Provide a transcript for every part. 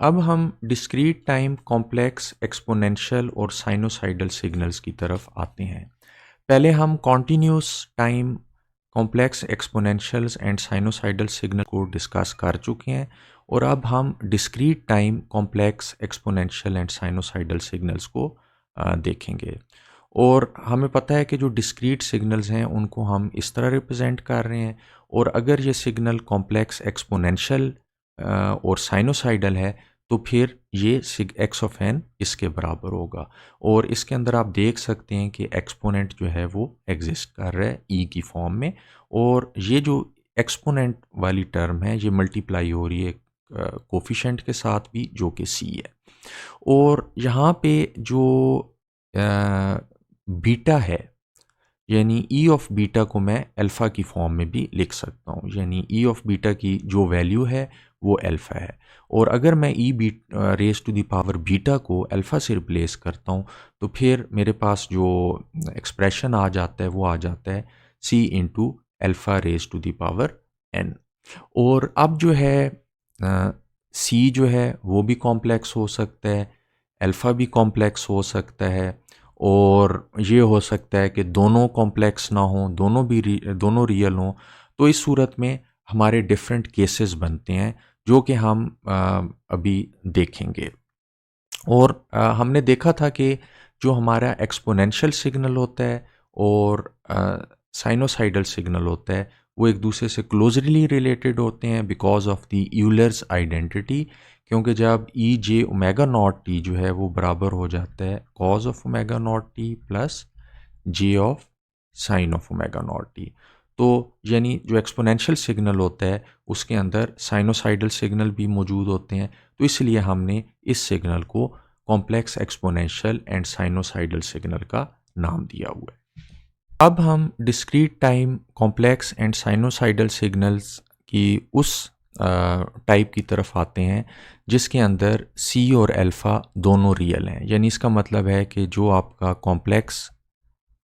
अब हम discrete time complex exponential और साइनोसाइडल सिग्नल्स की तरफ आते हैं। पहले हम continuous time complex एक्सपोनेंशियल्स and sinusoidal signal को डिस्कस कर चुके हैं और अब हम discrete time complex exponential and sinusoidal signals को देखेंगे। और हमें पता है कि जो डिस्क्रीट सिग्नल्स हैं उनको हम इस तरह रिप्रेजेंट कर रहे हैं, और अगर ये सिग्नल कॉम्प्लेक्स एक्सपोनेंशियल और साइनोसाइडल है तो फिर ये सिग एक्स ऑफ एन इसके बराबर होगा। और इसके अंदर आप देख सकते हैं कि एक्सपोनेंट जो है वो एग्जिस्ट कर रहा है ई की फॉर्म में, और ये जो एक्सपोनेंट वाली टर्म है ये मल्टीप्लाई हो रही है कोफिशेंट के साथ भी जो कि सी है। और यहाँ पे जो बीटा है यानी ई ऑफ बीटा को मैं अल्फ़ा की फॉर्म में भी लिख सकता हूँ, यानी ई ऑफ बीटा की जो वैल्यू है वो अल्फ़ा है। और अगर मैं E B raise to the power beta को अल्फ़ा से रिप्लेस करता हूँ तो फिर मेरे पास जो एक्सप्रेशन आ जाता है वो आ जाता है c into alpha raised to the power n. और अब जो है सी जो है वो भी कॉम्प्लेक्स हो सकता है, अल्फ़ा भी कॉम्प्लेक्स हो सकता है, और ये हो सकता है कि दोनों कॉम्प्लेक्स ना हो, दोनों रियल हों। तो इस सूरत में हमारे डिफरेंट केसेस बनते हैं जो कि हम अभी देखेंगे। और हमने देखा था कि जो हमारा एक्सपोनेंशियल सिग्नल होता है और साइनोसाइडल सिग्नल होता है वो एक दूसरे से क्लोजली रिलेटेड होते हैं because of the Euler's identity, क्योंकि जब ई जे ओमेगा नॉट टी जो है वो बराबर हो जाता है cos of omega not T plus J of sine of omega not T. तो यानी जो एक्सपोनेंशियल सिग्नल होता है उसके अंदर साइनोसाइडल सिग्नल भी मौजूद होते हैं, तो इसलिए हमने इस सिग्नल को complex exponential and sinusoidal signal का नाम दिया हुआ है। अब हम discrete time complex and sinusoidal signals की उस टाइप की तरफ आते हैं जिसके अंदर सी और अल्फ़ा दोनों रियल हैं। यानी इसका मतलब है कि जो आपका कॉम्प्लेक्स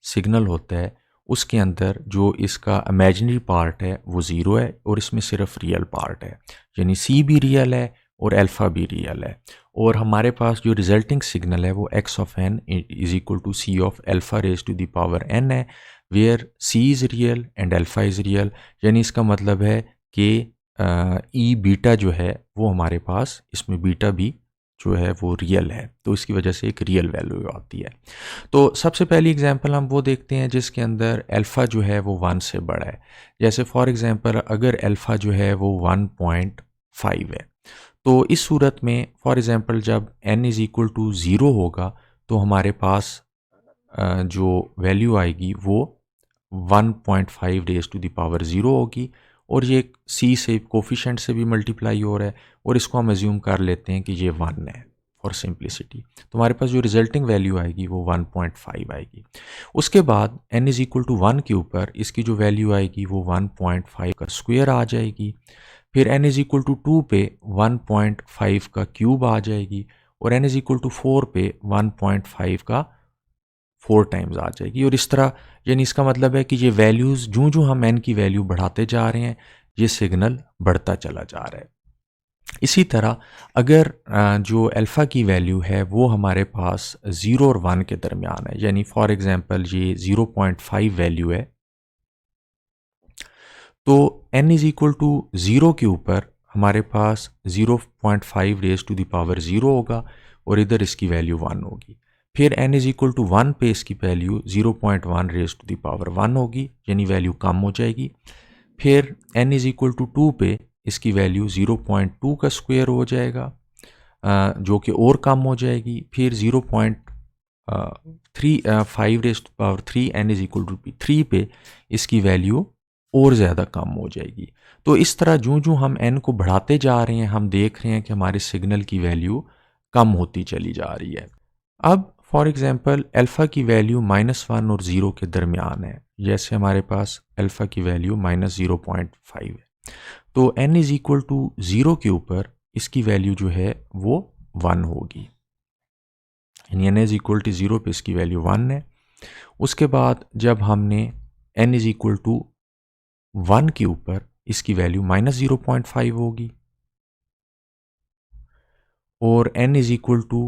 सिग्नल होता है उसके अंदर जो इसका इमेजिनरी पार्ट है वो ज़ीरो है और इसमें सिर्फ रियल पार्ट है, यानी सी भी रियल है और अल्फ़ा भी रियल है। और हमारे पास जो रिजल्टिंग सिग्नल है वो x of n is equal to c of alpha raised to the power n है, where c is real and alpha is real. यानी इसका मतलब है कि ई बीटा जो है वो हमारे पास इसमें बीटा भी जो है वो रियल है, तो इसकी वजह से एक रियल वैल्यू आती है। तो सबसे पहली एग्जांपल हम वो देखते हैं जिसके अंदर अल्फ़ा जो है वो 1 से बड़ा है। जैसे फॉर एग्जांपल अगर अल्फ़ा जो है वो 1.5 है, तो इस सूरत में फॉर एग्जांपल जब n इज़ इक्वल टू 0 होगा तो हमारे पास जो वैल्यू आएगी वो 1.5 रेज टू द पावर 0 होगी, और ये c से कोफिशेंट से भी मल्टीप्लाई हो रहा है और इसको हम एज्यूम कर लेते हैं कि ये 1 है फॉर सिंप्लिसिटी। तो हमारे पास जो रिजल्टिंग वैल्यू आएगी वो 1.5 आएगी। उसके बाद n इज़ इक्वल टू 1 के ऊपर इसकी जो वैल्यू आएगी वो 1.5 का स्क्वायर आ जाएगी। फिर n इज़ इक्वल टू 2 पे 1.5 का क्यूब आ जाएगी, और n इज़ इक्वल टू 4 पे 1.5 का 4 टाइम्स आ जाएगी। और इस तरह यानी इसका मतलब है कि ये वैल्यूज़ जूँ जूँ हम n की वैल्यू बढ़ाते जा रहे हैं ये सिग्नल बढ़ता चला जा रहा है। इसी तरह अगर जो अल्फ़ा की वैल्यू है वो हमारे पास 0 और 1 के दरमियान है, यानी फॉर एग्जांपल ये 0.5 वैल्यू है, तो n इज़ इक्वल टू 0 के ऊपर हमारे पास 0.5 रेज टू द पावर 0 होगा और इधर इसकी वैल्यू 1 होगी। फिर n इज़ इक्वल टू 1 पे इसकी value 0.1 raise to the power 1 होगी, यानी वैल्यू कम हो जाएगी। फिर n इज़ इक्वल टू 2 पे इसकी वैल्यू 0.2 का स्क्वायर हो जाएगा, जो कि और कम हो जाएगी। फिर 0.5 raise to power 3 n is equal to 3 पे इसकी वैल्यू और ज़्यादा कम हो जाएगी। तो इस तरह जूँ जूँ हम n को बढ़ाते जा रहे हैं हम देख रहे हैं कि हमारे सिग्नल की वैल्यू कम होती चली जा रही है। अब फॉर एग्जांपल अल्फ़ा की वैल्यू -1 और 0 के दरमियान है, जैसे हमारे पास अल्फ़ा की वैल्यू -0.5 है, तो n इज़ इक्वल टू 0 के ऊपर इसकी वैल्यू जो है वो 1 होगी, यानी n इज़ इक्वल टू 0 पे इसकी वैल्यू 1 है। उसके बाद जब हमने n इज़ इक्वल टू 1 के ऊपर इसकी वैल्यू -0.5 होगी, और n इज़ इक्वल टू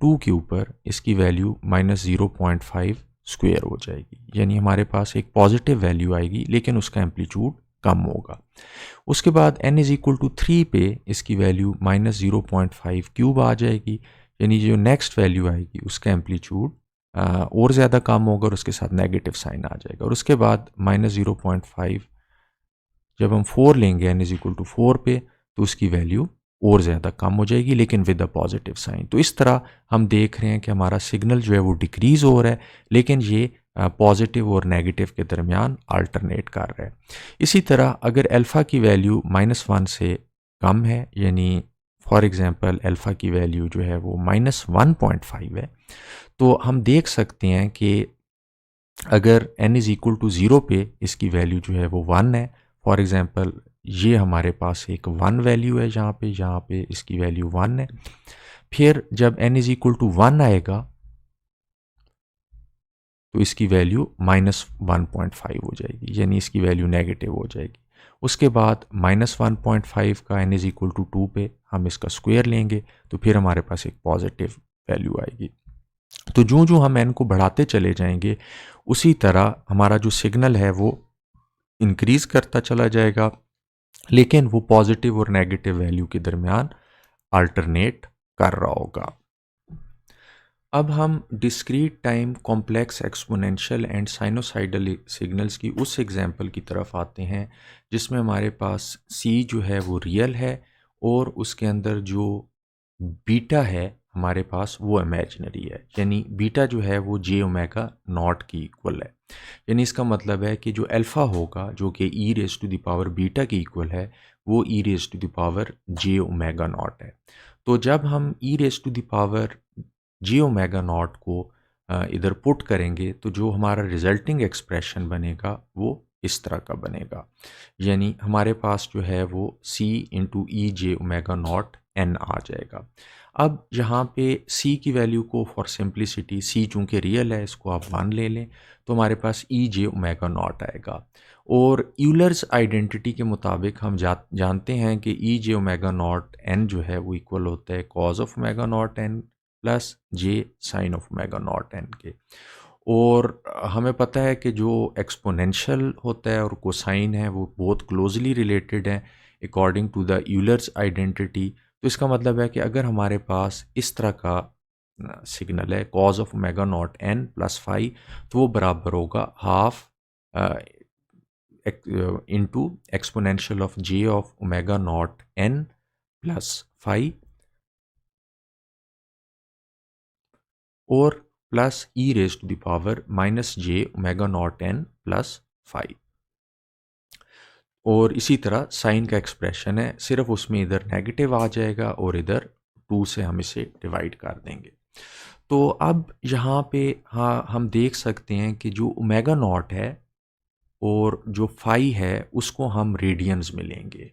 2 के ऊपर इसकी वैल्यू -0.5 स्क्वायर हो जाएगी, यानी हमारे पास एक पॉजिटिव वैल्यू आएगी लेकिन उसका एम्पलीट्यूड कम होगा। उसके बाद n इज़ इक्वल टू 3 पे इसकी वैल्यू -0.5 क्यूब आ जाएगी, यानी जो नेक्स्ट वैल्यू आएगी उसका एम्पलीट्यूड और ज़्यादा कम होगा और उसके साथ नेगेटिव साइन आ जाएगा। और उसके बाद -0.5 जब हम 4 लेंगे n इज़ इक्वल टू 4 पे तो उसकी वैल्यू और ज़्यादा कम हो जाएगी लेकिन विद अ पॉजिटिव साइन। तो इस तरह हम देख रहे हैं कि हमारा सिग्नल जो है वो डिक्रीज़ हो रहा है लेकिन ये पॉजिटिव और नेगेटिव के दरमियान अल्टरनेट कर रहा है। इसी तरह अगर अल्फ़ा की वैल्यू -1 से कम है, यानी फॉर एग्ज़ाम्पल अल्फ़ा की वैल्यू जो है वो -1.5 है, तो हम देख सकते हैं कि अगर n इज़ इक्वल टू 0 पे इसकी वैल्यू जो है वो 1 है। फॉर एग्ज़ाम्पल ये हमारे पास एक 1 वैल्यू है, यहाँ पे इसकी वैल्यू 1 है। फिर जब n इज़ इक्वल टू 1 आएगा तो इसकी वैल्यू -1.5 हो जाएगी, यानी इसकी वैल्यू नेगेटिव हो जाएगी। उसके बाद -1.5 का n इज़ इक्वल टू 2 पे हम इसका स्क्वायर लेंगे तो फिर हमारे पास एक पॉजिटिव वैल्यू आएगी। तो जो जो हम n को बढ़ाते चले जाएंगे उसी तरह हमारा जो सिग्नल है वो इंक्रीज करता चला जाएगा लेकिन वो पॉजिटिव और नेगेटिव वैल्यू के दरमियान अल्टरनेट कर रहा होगा। अब हम discrete time complex exponential and sinusoidal signals की उस एग्जांपल की तरफ आते हैं जिसमें हमारे पास c जो है वो रियल है और उसके अंदर जो बीटा है हमारे पास वो इमेजिनरी है, यानी बीटा जो है वो जे ओमेगा नॉट की इक्वल है। यानी इसका मतलब है कि जो अल्फ़ा होगा जो कि e raise to the power beta की इक्वल है वो e raise to the power j omega naught है। तो जब हम e raise to the power j omega naught को इधर पुट करेंगे तो जो हमारा रिजल्टिंग एक्सप्रेशन बनेगा वो इस तरह का बनेगा, यानी हमारे पास जो है वो c इंटू ई जे ओमेगा नॉट n आ जाएगा। अब यहाँ पे c की वैल्यू को फॉर सिंप्लिसिटी c चूँकि रियल है इसको आप 1 ले लें तो हमारे पास ई जे ओमेगा नॉट आएगा। और यूलर्स आइडेंटिटी के मुताबिक हम जानते हैं कि E J omega naught n जो है वो इक्वल होता है cos of omega naught n plus J sine of omega naught n के। और हमें पता है कि जो एक्सपोनेंशियल होता है और कोसाइन है वो बहुत क्लोजली रिलेटेड है according to the Euler's identity. तो इसका मतलब है कि अगर हमारे पास इस तरह का सिग्नल है cos of omega naught n plus phi तो वो बराबर होगा half into exponential of j of omega naught n plus phi और plus e raise to the power minus j omega naught n plus phi. और इसी तरह sign का expression है, सिर्फ उसमें इधर नेगेटिव आ जाएगा और इधर 2 से हम इसे डिवाइड कर देंगे। तो अब यहाँ पे हाँ हम देख सकते हैं कि जो ओमेगा नॉट है और जो फाई है उसको हम रेडियंस में लेंगे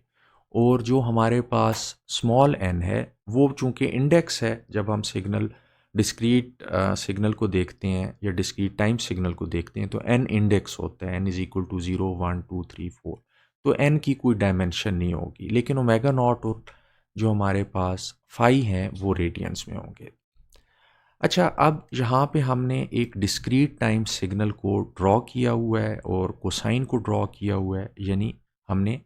और जो हमारे पास स्मॉल n है वो चूँकि इंडेक्स है, जब हम सिग्नल डिस्क्रीट सिग्नल को देखते हैं या डिस्क्रीट टाइम सिग्नल को देखते हैं तो n इंडेक्स होता है, n इज़ इक्वल टू 0 1 2 3 4, तो n की कोई डायमेंशन नहीं होगी। लेकिन ओमेगा नॉट और जो हमारे पास फाई हैं वो रेडियंस में होंगे। अच्छा, अब यहाँ पे हमने एक डिस्क्रीट टाइम सिग्नल को ड्रॉ किया हुआ है और कोसाइन को ड्रॉ किया हुआ है, यानी हमने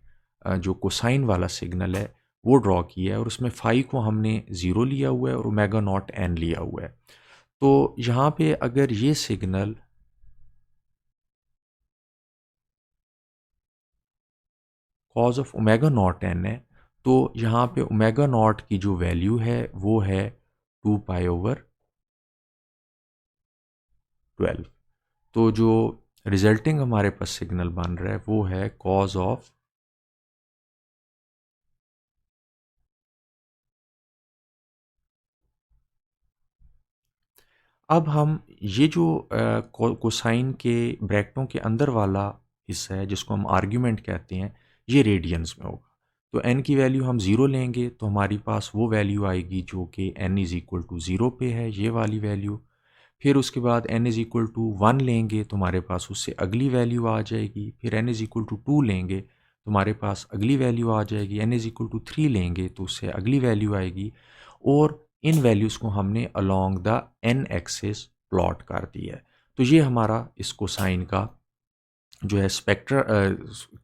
जो कोसाइन वाला सिग्नल है वो ड्रॉ किया है और उसमें फाई को हमने ज़ीरो लिया हुआ है और ओमेगा नॉट n लिया हुआ है। तो यहाँ पे अगर ये signal cause of omega naught n है तो यहाँ पे ओमेगा नॉट की जो वैल्यू है वो है 2 पाई ओवर 12। तो जो रिजल्टिंग हमारे पास सिग्नल बन रहा है वो है कॉज ऑफ अब हम ये जो कोसाइन के ब्रैकेटों के अंदर वाला हिस्सा है जिसको हम आर्ग्यूमेंट कहते हैं ये रेडियंस में होगा। तो n की वैल्यू हम 0 लेंगे तो हमारे पास वो वैल्यू आएगी जो कि n इज़ इक्वल टू 0 पे है, ये वाली वैल्यू। फिर उसके बाद n इज़ इक्वल टू 1 लेंगे तो हमारे पास उससे अगली वैल्यू आ जाएगी। फिर n इज़ इक्वल टू 2 लेंगे तो हमारे पास अगली वैल्यू आ जाएगी। n इज़ इक्वल टू 3 लेंगे तो उससे अगली वैल्यू आएगी। और इन वैल्यूज़ को हमने along the an axis plot कर दिया है। तो ये हमारा इस कोसाइन का जो है स्पेक्ट्र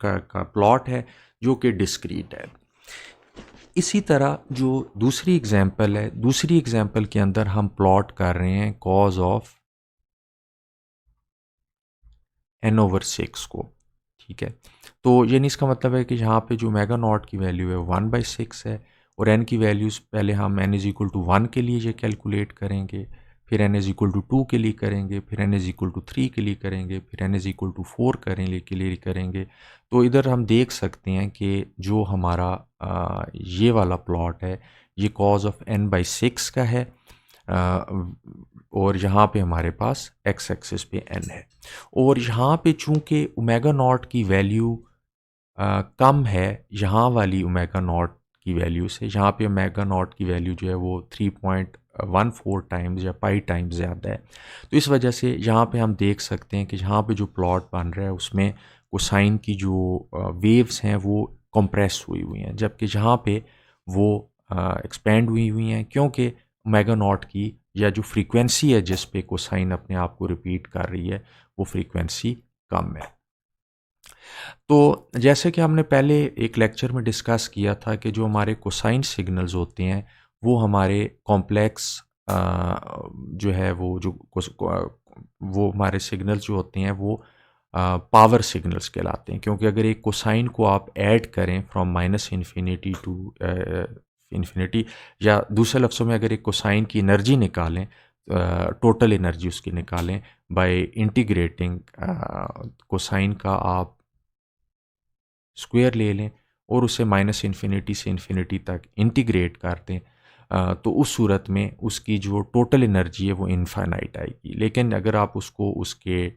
का प्लॉट है जो कि डिस्क्रीट है। इसी तरह जो दूसरी एग्जांपल है, दूसरी एग्जांपल के अंदर हम प्लॉट कर रहे हैं कॉज ऑफ n/6 को, ठीक है। तो यानी इसका मतलब है कि यहाँ पे जो मेगा नॉट की वैल्यू है 1/6 है और n की वैल्यूज़ पहले हम n=1 के लिए ये कैलकुलेट करेंगे, फिर n=2 के लिए करेंगे, फिर n=3 के लिए करेंगे, फिर n=4 के लिए करेंगे। तो इधर हम देख सकते हैं कि जो हमारा ये वाला प्लॉट है ये कॉज ऑफ n/6 का है, और यहाँ पे हमारे पास x एक्सिस पे n है। और यहाँ पे चूंकि ओमेगा नॉट की वैल्यू कम है यहाँ वाली ओमेगा नॉट की वैल्यू से, यहाँ पे ओमेगा नॉट की वैल्यू जो है वो 3.14 टाइम्स या पाई टाइम्स ज़्यादा है। तो इस वजह से यहाँ पे हम देख सकते हैं कि यहाँ पे जो प्लॉट बन रहा है उसमें कोसाइन की जो वेव्स हैं वो कंप्रेस हुई हुई हैं, जबकि यहाँ पे वो एक्सपेंड हुई हुई हैं, क्योंकि ओमेगा नॉट की या जो फ्रीक्वेंसी है जिस पे कोसाइन अपने आप को रिपीट कर रही है वो फ्रीक्वेंसी कम है। तो जैसे कि हमने पहले एक लेक्चर में डिस्कस किया था कि जो हमारे कोसाइन सिग्नल्स होते हैं वो हमारे कॉम्प्लेक्स जो है वो हमारे सिग्नल्स जो होते हैं वो पावर सिग्नल्स कहलाते हैं, क्योंकि अगर एक कोसाइन को आप ऐड करें फ्रॉम -इन्फिनिटी टू इन्फिनिटी, या दूसरे लफ्ज़ों में अगर एक कोसाइन की एनर्जी निकालें, टोटल एनर्जी उसकी निकालें बाय इंटीग्रेटिंग कोसाइन का आप स्क्वायर ले लें और उसे -इन्फिनिटी से इन्फिनिटी तक इंटीग्रेट कर दें, तो उस सूरत में उसकी जो टोटल एनर्जी है वो इनफाइनाइट आएगी। लेकिन अगर आप उसको उसके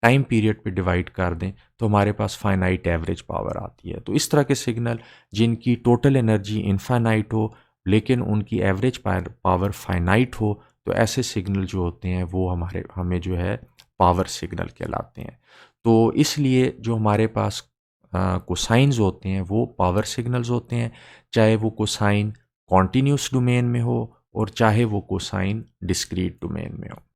टाइम पीरियड पे डिवाइड कर दें तो हमारे पास फाइनाइट एवरेज पावर आती है। तो इस तरह के सिग्नल जिनकी टोटल एनर्जी इनफाइनाइट हो लेकिन उनकी एवरेज पावर फाइनाइट हो, तो ऐसे सिग्नल जो होते हैं वो हमें जो है पावर सिग्नल कहलाते हैं। तो इसलिए जो हमारे पास कोसाइंस होते हैं वो पावर सिग्नल्स होते हैं, चाहे वो कोसाइन कॉन्टिन्यूस डोमेन में हो और चाहे वो कोसाइन डिस्क्रीट डोमेन में हो।